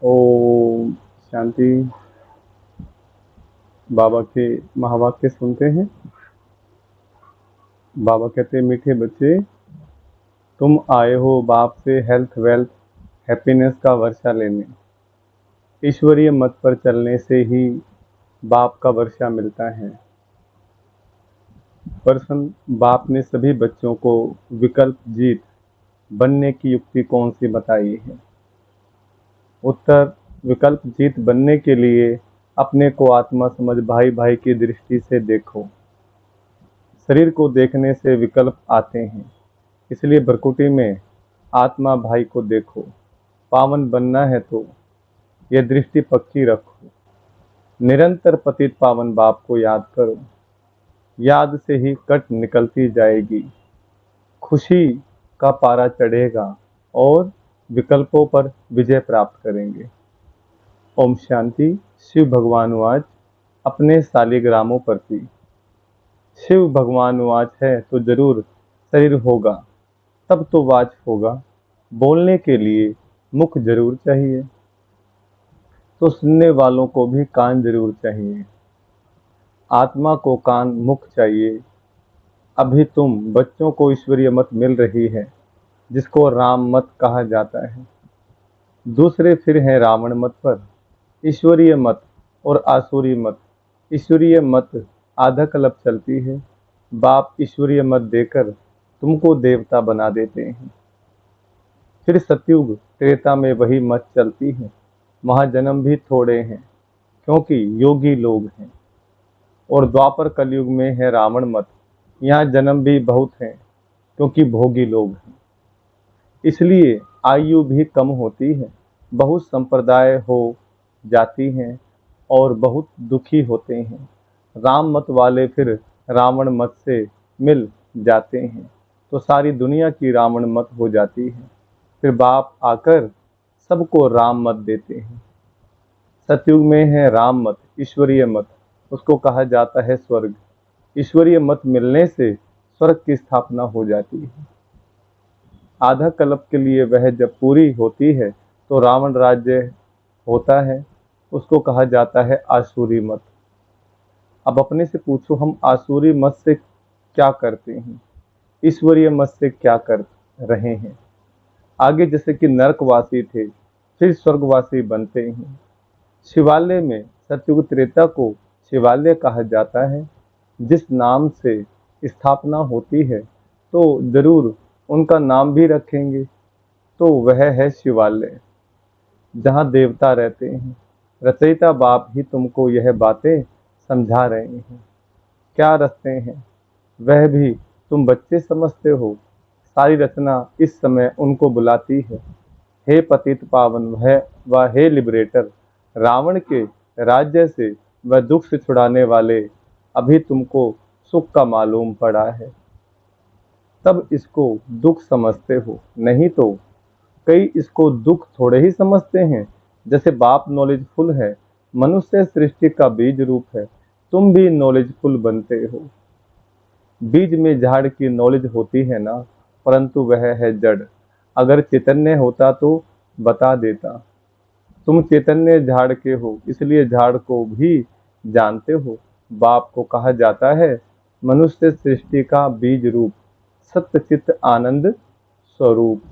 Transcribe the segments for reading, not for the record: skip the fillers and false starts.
ओम शांति। बाबा के महावाक्य सुनते हैं। बाबा कहते हैं, मीठे बच्चे, तुम आए हो बाप से हेल्थ वेल्थ हैप्पीनेस का वर्षा लेने। ईश्वरीय मत पर चलने से ही बाप का वर्षा मिलता है। पर्सन बाप ने सभी बच्चों को विकल्प जीत बनने की युक्ति कौन सी बताई है? उत्तर, विकल्प जीत बनने के लिए अपने को आत्मा समझ भाई भाई की दृष्टि से देखो। शरीर को देखने से विकल्प आते हैं, इसलिए भ्रकुटी में आत्मा भाई को देखो। पावन बनना है तो यह दृष्टि पक्की रखो। निरंतर पतित पावन बाप को याद करो। याद से ही कट निकलती जाएगी, खुशी का पारा चढ़ेगा और विकल्पों पर विजय प्राप्त करेंगे। ओम शांति। शिव भगवान वाच अपने शालिग्रामों पर थी। शिव भगवान वाच है तो जरूर शरीर होगा, तब तो वाच होगा। बोलने के लिए मुख जरूर चाहिए, तो सुनने वालों को भी कान जरूर चाहिए। आत्मा को कान मुख चाहिए। अभी तुम बच्चों को ईश्वरीय मत मिल रही है, जिसको राम मत कहा जाता है। दूसरे फिर हैं रावण मत पर। ईश्वरीय मत और आसुरी मत। ईश्वरीय मत आधा कल्प चलती है। बाप ईश्वरीय मत देकर तुमको देवता बना देते हैं। फिर सतयुग त्रेता में वही मत चलती है। वहां जन्म भी थोड़े हैं, क्योंकि योगी लोग हैं। और द्वापर कलयुग में है रावण मत। यहाँ जन्म भी बहुत हैं, क्योंकि भोगी लोग हैं। इसलिए आयु भी कम होती है। बहुत संप्रदाय हो जाती हैं और बहुत दुखी होते हैं। राम मत वाले फिर रावण मत से मिल जाते हैं, तो सारी दुनिया की रावण मत हो जाती है। फिर बाप आकर सबको राम मत देते हैं। सतयुग में है राम मत, ईश्वरीय मत। उसको कहा जाता है स्वर्ग। ईश्वरीय मत मिलने से स्वर्ग की स्थापना हो जाती है। आधा कल्प के लिए वह जब पूरी होती है तो रावण राज्य होता है। उसको कहा जाता है आसुरी मत। अब अपने से पूछो, हम आसुरी मत से क्या करते हैं, ईश्वरीय मत से क्या कर रहे हैं? आगे जैसे कि नरकवासी थे, फिर स्वर्गवासी बनते हैं। शिवालय में सतयुग त्रेता को शिवालय कहा जाता है। जिस नाम से स्थापना होती है तो जरूर उनका नाम भी रखेंगे, तो वह है शिवालय, जहाँ देवता रहते हैं। रचयिता बाप ही तुमको यह बातें समझा रहे हैं। क्या रचते हैं वह भी तुम बच्चे समझते हो। सारी रचना इस समय उनको बुलाती है। हे पतित पावन वह हे लिबरेटर, रावण के राज्य से वह दुख से छुड़ाने वाले, अभी तुमको सुख का मालूम पड़ा है, तब इसको दुख समझते हो। नहीं तो कई इसको दुख थोड़े ही समझते हैं। जैसे बाप नॉलेजफुल है, मनुष्य सृष्टि का बीज रूप है, तुम भी नॉलेजफुल बनते हो। बीज में झाड़ की नॉलेज होती है ना, परंतु वह है जड़। अगर चैतन्य होता तो बता देता। तुम चैतन्य झाड़ के हो, इसलिए झाड़ को भी जानते हो। बाप को कहा जाता है मनुष्य सृष्टि का बीज रूप, सत्य चित्त आनंद स्वरूप।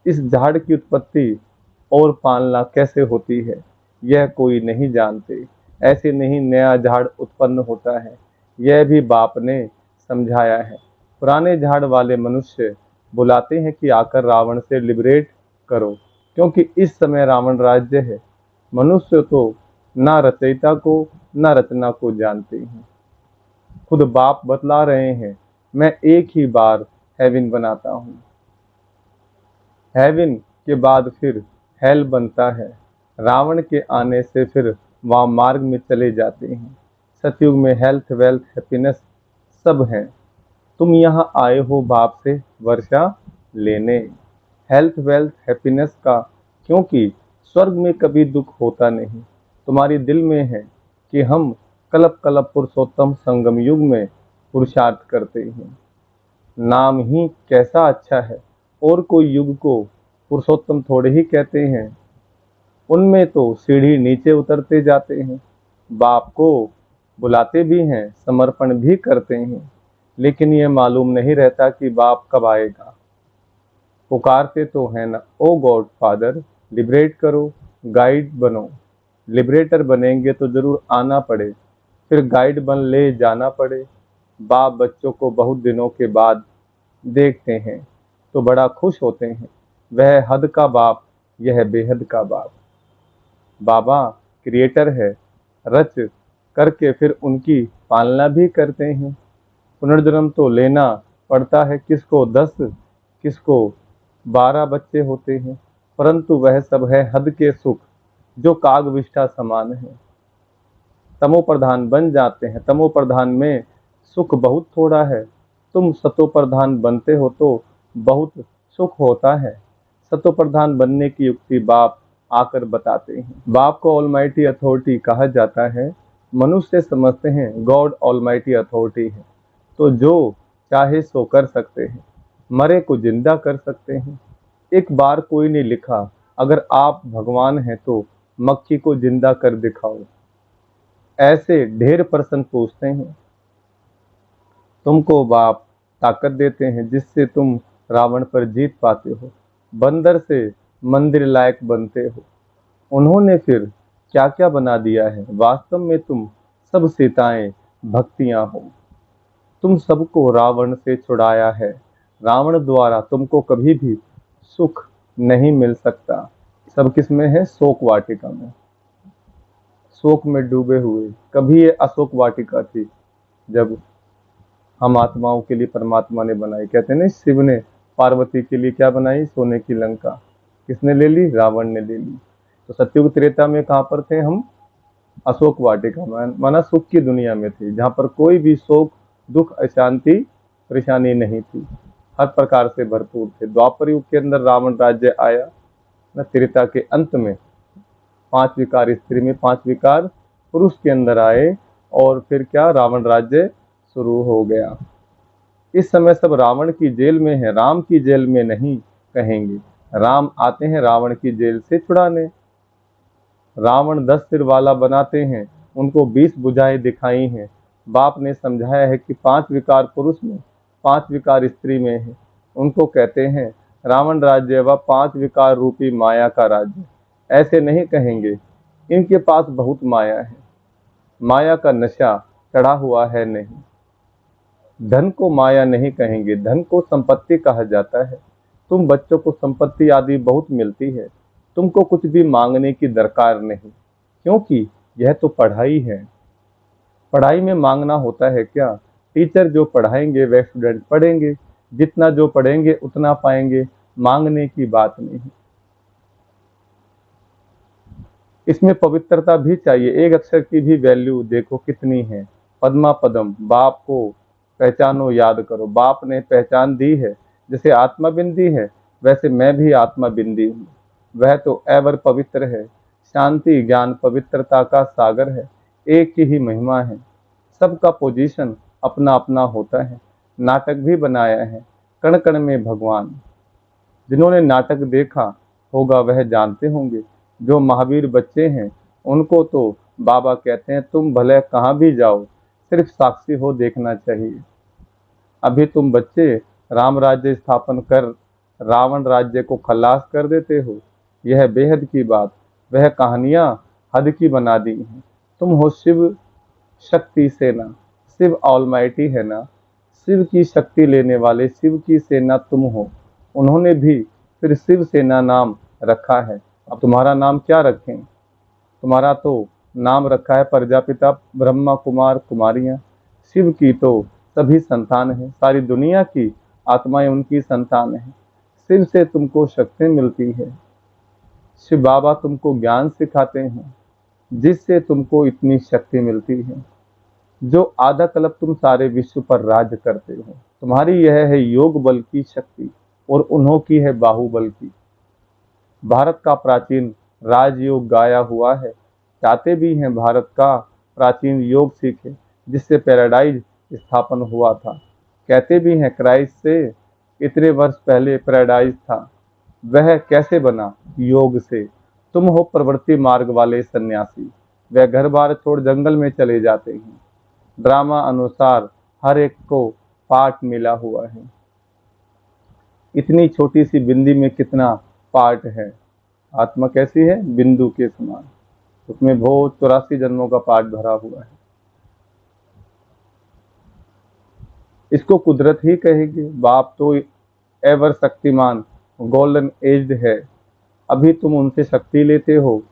इस झाड़ की उत्पत्ति और पालना कैसे होती है, यह कोई नहीं जानते। ऐसे नहीं नया झाड़ उत्पन्न होता है, यह भी बाप ने समझाया है। पुराने झाड़ वाले मनुष्य बुलाते हैं कि आकर रावण से लिबरेट करो, क्योंकि इस समय रावण राज्य है। मनुष्य तो ना रचयिता को ना रचना को जानते हैं। खुद बाप बतला रहे हैं, मैं एक ही बार हेवन बनाता हूँ। हेवन के बाद फिर हेल बनता है। रावण के आने से फिर वहाँ मार्ग में चले जाते हैं। सतयुग में हेल्थ वेल्थ हैप्पीनेस सब हैं। तुम यहाँ आए हो बाप से वर्षा लेने, हेल्थ वेल्थ हैप्पीनेस का, क्योंकि स्वर्ग में कभी दुख होता नहीं। तुम्हारी दिल में है कि हम कलप कलप पुरुषोत्तम संगम युग में पुरुषार्थ करते हैं। नाम ही कैसा अच्छा है, और कोई युग को पुरुषोत्तम थोड़े ही कहते हैं। उनमें तो सीढ़ी नीचे उतरते जाते हैं। बाप को बुलाते भी हैं, समर्पण भी करते हैं, लेकिन ये मालूम नहीं रहता कि बाप कब आएगा। पुकारते तो है ना, ओ गॉड फादर लिबरेट करो, गाइड बनो। लिबरेटर बनेंगे तो जरूर आना पड़े, फिर गाइड बन ले जाना पड़े। बाप बच्चों को बहुत दिनों के बाद देखते हैं तो बड़ा खुश होते हैं। वह हद का बाप, यह बेहद का बाप। बाबा क्रिएटर है, रच करके फिर उनकी पालना भी करते हैं। पुनर्जन्म तो लेना पड़ता है, किसको 10 किसको 12 बच्चे होते हैं, परंतु वह सब है हद के सुख जो कागविष्ठा समान है। तमो प्रधान बन जाते हैं, तमो प्रधान में सुख बहुत थोड़ा है। तुम सतो प्रधान बनते हो तो बहुत सुख होता है। सतो प्रधान बनने की युक्ति बाप आकर बताते हैं। बाप को ऑलमाइटी अथॉरिटी कहा जाता है। मनुष्य समझते हैं गॉड ऑलमाइटी अथॉरिटी है, तो जो चाहे सो कर सकते हैं, मरे को जिंदा कर सकते हैं। एक बार कोई ने लिखा, अगर आप भगवान हैं तो मक्खी को जिंदा कर दिखाओ। ऐसे ढेर प्रश्न पूछते हैं। तुमको बाप ताकत देते हैं जिससे तुम रावण पर जीत पाते हो, बंदर से मंदिर लायक बनते हो। उन्होंने फिर क्या क्या बना दिया है। वास्तव में तुम सब सीताएं भक्तियां हो। तुम सबको रावण से छुड़ाया है। रावण द्वारा तुमको कभी भी सुख नहीं मिल सकता। सब किस में है? शोक वाटिका में, शोक में डूबे हुए। कभी ये अशोक वाटिका थी जब हम आत्माओं के लिए परमात्मा ने बनाई। कहते नहीं, शिव ने पार्वती के लिए क्या बनाई? सोने की लंका। किसने ले ली? रावण ने ले ली। तो सत्युग त्रेता में कहाँ पर थे हम? अशोक वाटिका में, माना सुख की दुनिया में थे, जहाँ पर कोई भी शोक दुख अशांति परेशानी नहीं थी, हर प्रकार से भरपूर थे। द्वापर युग के अंदर रावण राज्य आया न, त्रेता के अंत में 5 विकार स्त्री में 5 विकार पुरुष के अंदर आए, और फिर क्या? रावण राज्य शुरू हो गया। इस समय सब रावण की जेल में है, राम की जेल में नहीं कहेंगे। राम आते हैं रावण की जेल से छुड़ाने। रावण 10 सिर वाला बनाते हैं, उनको 20 भुजाएं दिखाई हैं। बाप ने समझाया है कि 5 विकार पुरुष में 5 विकार स्त्री में है। उनको कहते हैं रावण राज्य व 5 विकार रूपी माया का राज्य। ऐसे नहीं कहेंगे, इनके पास बहुत माया है, माया का नशा चढ़ा हुआ है। नहीं, धन को माया नहीं कहेंगे, धन को संपत्ति कहा जाता है। तुम बच्चों को संपत्ति आदि बहुत मिलती है, तुमको कुछ भी मांगने की दरकार नहीं, क्योंकि यह तो पढ़ाई है। पढ़ाई में मांगना होता है क्या? टीचर जो पढ़ाएंगे वह स्टूडेंट पढ़ेंगे, जितना जो पढ़ेंगे उतना पाएंगे, मांगने की बात नहीं। इसमें पवित्रता भी चाहिए। एक अक्षर की भी वैल्यू देखो कितनी है। पद्मा पदम, बाप को पहचानो, याद करो। बाप ने पहचान दी है, जैसे आत्मा बिंदी है वैसे मैं भी आत्मा बिंदी हूँ। वह तो एवर पवित्र है, शांति ज्ञान पवित्रता का सागर है। एक की ही महिमा है, सबका पोजीशन अपना अपना होता है। नाटक भी बनाया है, कण कण में भगवान। जिन्होंने नाटक देखा होगा वह जानते होंगे। जो महावीर बच्चे हैं उनको तो बाबा कहते हैं तुम भले कहाँ भी जाओ, सिर्फ साक्षी हो देखना चाहिए। अभी तुम बच्चे राम राज्य स्थापन कर रावण राज्य को खलास कर देते हो। यह बेहद की बात, वह कहानियां हद की बना दी हैं। तुम हो शिव शक्ति सेना, शिव ऑलमाइटी है ना, शिव की शक्ति लेने वाले, शिव की सेना तुम हो। उन्होंने भी फिर शिव सेना नाम रखा है। अब तुम्हारा नाम क्या रखें? तुम्हारा तो नाम रखा है प्रजापिता ब्रह्मा कुमार कुमारियां। शिव की तो सभी संतान है, सारी दुनिया की आत्माएं उनकी संतान है। शिव से तुमको शक्ति मिलती है। शिव बाबा तुमको ज्ञान सिखाते हैं, जिससे तुमको इतनी शक्ति मिलती है। जो आधा कल्प तुम सारे विश्व पर राज करते हो। तुम्हारी यह है योग बल की शक्ति, और उन्हों की है बाहुबल की। भारत का प्राचीन राजयोग गाया हुआ है। चाहते भी हैं भारत का प्राचीन योग सीखे, जिससे पैराडाइज स्थापन हुआ था। कहते भी हैं क्राइस्ट से इतने वर्ष पहले पैराडाइज था। वह कैसे बना? योग से। तुम हो प्रवृत्ति मार्ग वाले सन्यासी। वह घर बार छोड़ जंगल में चले जाते हैं। ड्रामा अनुसार हर एक को पार्ट मिला हुआ है। इतनी छोटी सी बिंदी में कितना पार्ट है। आत्मा कैसी है? बिंदु के समान। उसमें बहुत 84 जन्मों का पार्ट भरा हुआ है। इसको कुदरत ही कहेगी। बाप तो एवर शक्तिमान गोल्डन एज्ड है, अभी तुम उनसे शक्ति लेते हो।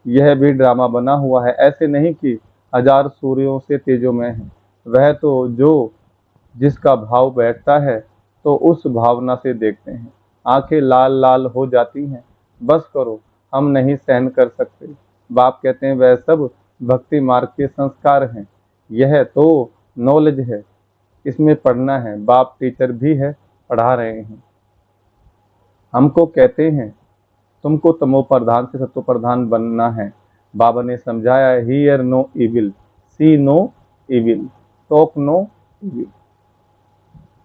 यह भी ड्रामा बना हुआ है। ऐसे नहीं कि हजार सूर्यों से तेजोमय है। वह तो जो जिसका भाव बैठता है तो उस भावना से देखते हैं। आंखें लाल लाल हो जाती हैं। बस करो, हम नहीं सहन कर सकते। बाप कहते हैं वह सब भक्ति मार्ग के संस्कार हैं। यह तो नॉलेज है, इसमें पढ़ना है। बाप टीचर भी है, पढ़ा रहे हैं। हमको कहते हैं तुमको तमो प्रधान से सत्व प्रधान बनना है। बाबा ने समझाया, hear no evil, see no evil, talk no evil.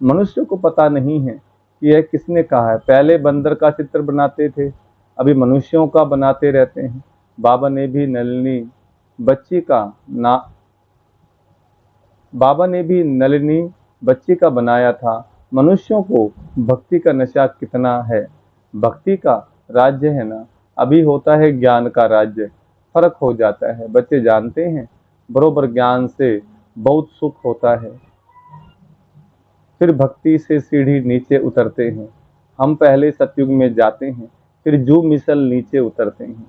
मनुष्य को पता नहीं है कि यह किसने कहा है। पहले बंदर का चित्र बनाते थे, अभी मनुष्यों का बनाते रहते हैं। बाबा ने भी नलिनी बच्ची का बनाया था। मनुष्यों को भक्ति का नशा कितना है। भक्ति का राज्य है ना, अभी होता है ज्ञान का राज्य। फर्क हो जाता है। बच्चे जानते हैं बरोबर ज्ञान से बहुत सुख होता है। फिर भक्ति से सीढ़ी नीचे उतरते हैं। हम पहले सतयुग में जाते हैं, फिर जू मिसल नीचे उतरते हैं।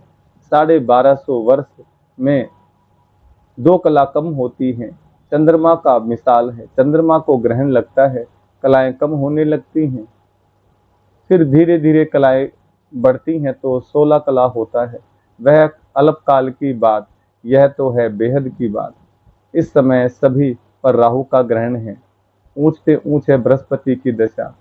1250 वर्ष में 2 कला कम होती हैं। चंद्रमा का मिसाल है। चंद्रमा को ग्रहण लगता है, कलाएं कम होने लगती हैं। फिर धीरे धीरे कलाएं बढ़ती हैं तो 16 कला होता है। वह अल्पकाल की बात, यह तो है बेहद की बात। इस समय सभी पर राहु का ग्रहण है। ऊंचते ऊंच है बृहस्पति की दशा,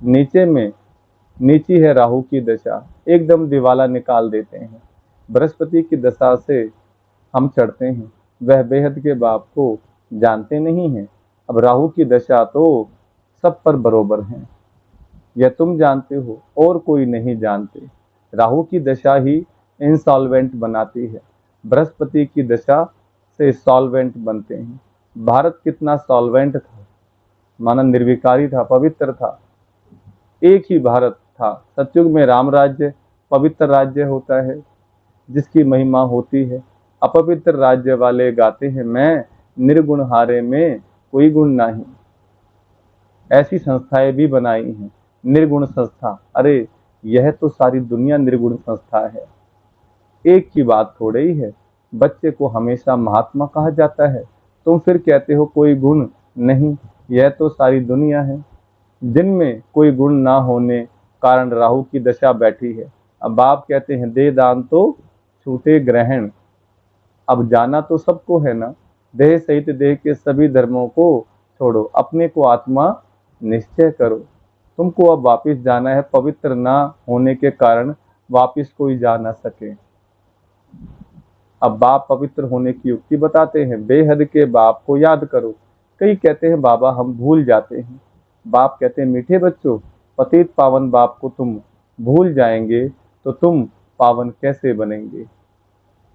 नीची है राहु की दशा। एकदम दिवाला निकाल देते हैं। बृहस्पति की दशा से हम चढ़ते हैं। वह बेहद के बाप को जानते नहीं हैं। अब राहु की दशा तो सब पर बरोबर है। यह तुम जानते हो और कोई नहीं जानते। राहु की दशा ही इंसॉल्वेंट बनाती है। बृहस्पति की दशा से सॉल्वेंट बनते हैं। भारत कितना सॉल्वेंट था, माना निर्विकारी था, पवित्र था। एक ही भारत था। सतयुग में राम राज्य पवित्र राज्य होता है, जिसकी महिमा होती है। अपवित्र राज्य वाले गाते हैं, मैं निर्गुण हारे में कोई गुण नहीं। ऐसी संस्थाएं भी बनाई हैं, निर्गुण संस्था। अरे यह तो सारी दुनिया निर्गुण संस्था है। एक की बात थोड़े ही है। बच्चे को हमेशा महात्मा कहा जाता है, तुम फिर कहते हो कोई गुण नहीं। यह तो सारी दुनिया है, जिनमें कोई गुण ना होने कारण राहु की दशा बैठी है। अब बाप कहते हैं दे दान तो छूटे ग्रहण। अब जाना तो सबको है ना। देह सहित देह के सभी धर्मों को छोड़ो, अपने को आत्मा निश्चय करो। तुमको अब वापिस जाना है। पवित्र ना होने के कारण वापिस कोई जा ना सके। अब बाप पवित्र होने की युक्ति बताते हैं। बेहद के बाप को याद करो। कई कहते हैं बाबा हम भूल जाते हैं। बाप कहते हैं मीठे बच्चों, पतित पावन बाप को तुम भूल जाएंगे तो तुम पावन कैसे बनेंगे।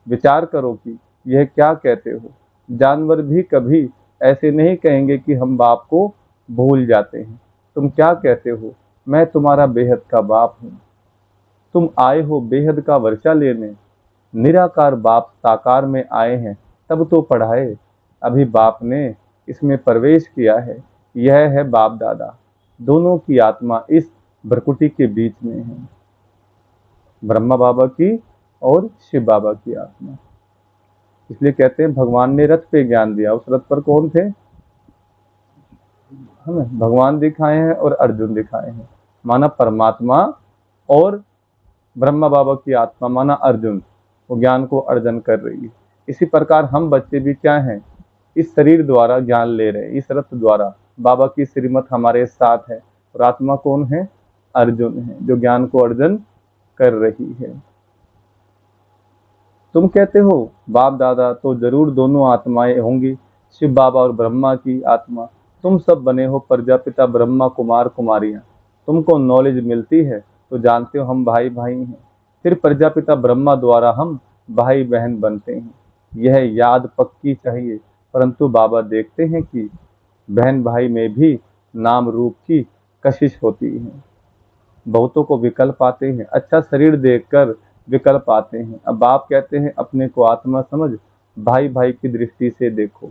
विचार करो कि यह क्या कहते हो। जानवर भी कभी ऐसे नहीं कहेंगे कि हम बाप को भूल जाते हैं। तुम क्या कहते हो, मैं तुम्हारा बेहद का बाप हूँ। तुम आए हो बेहद का वर्षा लेने। निराकार बाप साकार में आए हैं, तब तो पढ़ाए। अभी बाप ने इसमें प्रवेश किया है। यह है बाप दादा। दोनों की आत्मा इस भ्रकुटी के बीच में है, ब्रह्मा बाबा की और शिव बाबा की आत्मा। इसलिए कहते हैं भगवान ने रथ पे ज्ञान दिया। उस रथ पर कौन थे? हमें भगवान दिखाए हैं और अर्जुन दिखाए हैं, माना परमात्मा, और ब्रह्मा बाबा की आत्मा माना अर्जुन, वो ज्ञान को अर्जन कर रही है। इसी प्रकार हम बच्चे भी क्या हैं, इस शरीर द्वारा ज्ञान ले रहे हैं, इस रथ द्वारा। बाबा की श्रीमत हमारे साथ है और आत्मा कौन है? अर्जुन है, जो ज्ञान को अर्जन कर रही है। तुम कहते हो बाप दादा तो जरूर दोनों आत्माएं होंगी, शिव बाबा और ब्रह्मा की आत्मा। तुम सब बने हो प्रजापिता ब्रह्मा कुमार कुमारियां। तुमको नॉलेज मिलती है तो जानते हो हम भाई भाई हैं। फिर प्रजापिता ब्रह्मा द्वारा हम भाई बहन बनते हैं। यह याद पक्की चाहिए, परंतु बाबा देखते हैं कि बहन भाई में भी नाम रूप की कशिश होती है। बहुतों को विकल्प आते हैं, अच्छा शरीर देखकर विकल्प आते हैं। अब बाप कहते हैं अपने को आत्मा समझ, भाई भाई की दृष्टि से देखो।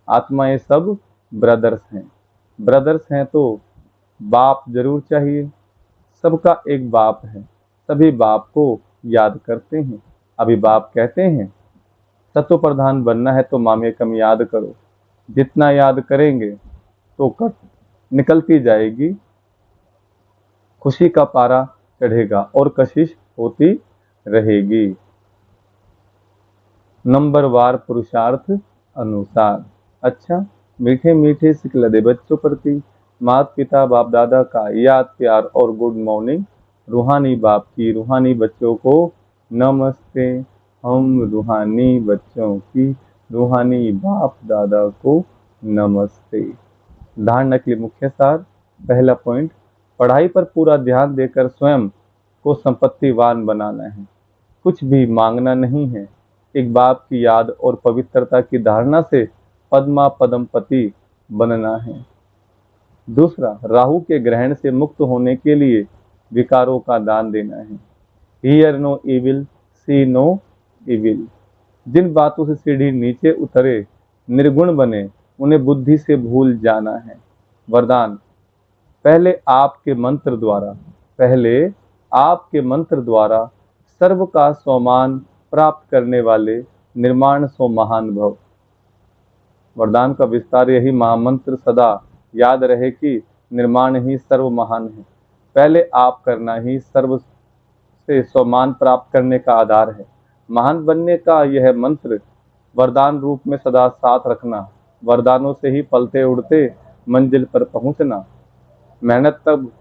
आत्माएं सब ब्रदर्स हैं। ब्रदर्स हैं तो बाप जरूर चाहिए। सबका एक बाप है, सभी बाप को याद करते हैं। अभी बाप कहते हैं सत्व प्रधान बनना है तो मामे कम याद करो। जितना याद करेंगे तो कट निकलती जाएगी, खुशी का पारा चढ़ेगा और कशिश होती रहेगी। नंबरवार पुरुषार्थ अनुसार। अच्छा, मीठे मीठे सिकलदे बच्चों प्रति माता पिता बाप दादा का याद प्यार और गुड मॉर्निंग। रूहानी बाप की रूहानी बच्चों को नमस्ते। हम रूहानी बच्चों की रूहानी बाप दादा को नमस्ते। धारणा के लिए मुख्य सार। पहला पॉइंट, पढ़ाई पर पूरा ध्यान देकर स्वयं को संपत्तिवान बनाना है, कुछ भी मांगना नहीं है। एक बाप की याद और पवित्रता की धारणा से पद्मा पदमपति बनना है। दूसरा, राहु के ग्रहण से मुक्त होने के लिए विकारों का दान देना है। Hear no evil, see no evil. जिन बातों से सीढ़ी नीचे उतरे, निर्गुण बने, उन्हें बुद्धि से भूल जाना है। वरदान, पहले आपके मंत्र द्वारा सर्व का स्वमान प्राप्त करने वाले निर्माण सो महान भव। वरदान का विस्तार यही महामंत्र सदा याद रहे कि निर्माण ही सर्व महान है। पहले आप करना ही सर्व से स्वमान प्राप्त करने का आधार है। महान बनने का यह मंत्र वरदान रूप में सदा साथ रखना। वरदानों से ही पलते उड़ते मंजिल पर पहुंचना। मेहनत तब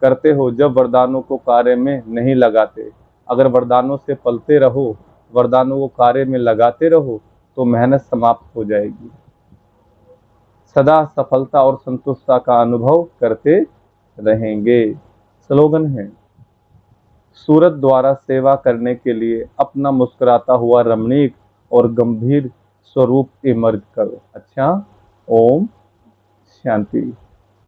करते हो जब वरदानों को कार्य में नहीं लगाते। अगर वरदानों से पलते रहो, वरदानों को कार्य में लगाते रहो, तो मेहनत समाप्त हो जाएगी। सदा सफलता और संतुष्टता का अनुभव करते रहेंगे। स्लोगन है, सूरत द्वारा सेवा करने के लिए अपना मुस्कुराता हुआ रमणीक और गंभीर स्वरूप इमर्ज करो। अच्छा, ओम शांति।